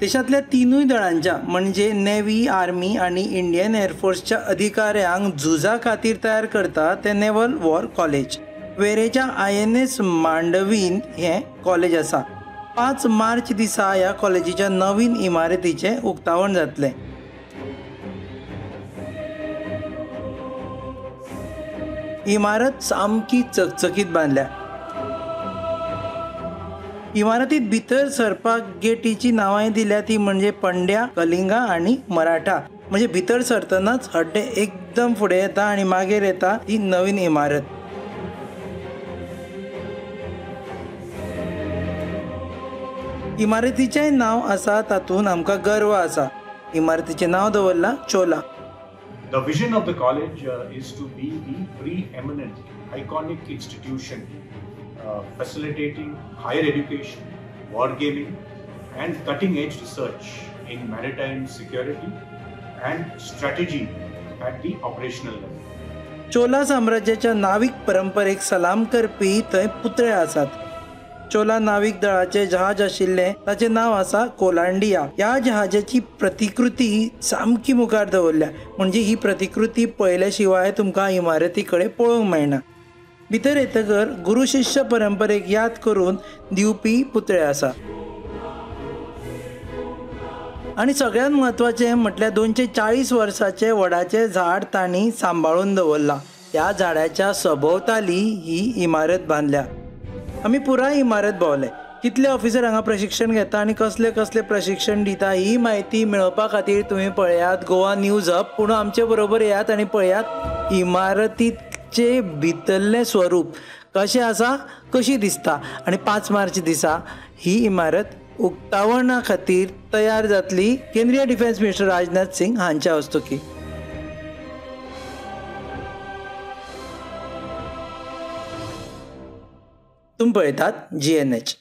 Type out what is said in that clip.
देशातल्या तीनूय दळांच्या म्हणजे navy, army आणि इंडियन एअरफोर्सच्या अधिकाऱ्यांक झुजा खातीर तयार करता ते नेव्हल वॉर कॉलेज. वेरेच्या INS मांडवीन हे कॉलेज आसा. 5 मार्च दिसा ह्या कॉलेजीच्या नवीन इमारतीचे उक्तावण जातले. इमारत सामकी चकचकीत बांधल्या. इमारतीत भितर सरपाक गेटीची नावां दिल्या ती म्हणजे पंड्या, कलिंगा आणि मराठा. म्हणजे भितर सरतनाच हड्डे एकदम फुडें येता आणि मागीर येता ती नवीन इमारत. इमारतीचें नाव आसा तातूंत आमकां गर्व आसा. इमारतीचें नाव दवरला चोला. The vision of the college is to be the preeminent, iconic institution facilitating higher education, wargaming, and cutting-edge research in maritime security and strategy at the operational level. चोला साम्राज्याच्या नाविक परंपरेक सलाम करपी थंय पुतळे आसात. चोला नाविक दळाचे जहाज आशिल्ले ताचे नाव आसा कोलांडिया. ह्या जहाजाची प्रतिकृती सामकी मुखार दवरल्या. म्हणजे ही प्रतिकृती पळयल्या शिवाय तुमकां इमारती कडेन पळोवंक मेळना. भितर येतकर गुरु शिष्य परंपरेक याद करून दिवपी पुतळे आसा. आणि सगळ्यात म्हत्वाचें म्हटल्यार 240 वर्साचे वडाचे झाड तांणी सांबाळून दवरला. ह्या झाडाच्या सभोवताली ही इमारत बांधल्या. आमी पुराय इमारत भोंवले. कितले ऑफिसर हांगा प्रशिक्षण घेता आणि कसले कसले प्रशिक्षण दिता ही म्हायती मेळोवपा खातीर तुमी पळयात गोवा न्यूज हब. पूण आमचे बरोबर येयात आणि पळयात इमारतीचे भितरलें स्वरूप कशें आसा, कशी दिसता. आणि 5 मार्च दिसा ही इमारत उक्तावणा खातीर तयार जातली केंद्रीय डिफेन्स मिनिस्टर राजनाथ सिंग हांच्या हस्तुकी. तुम पळयतात GNH.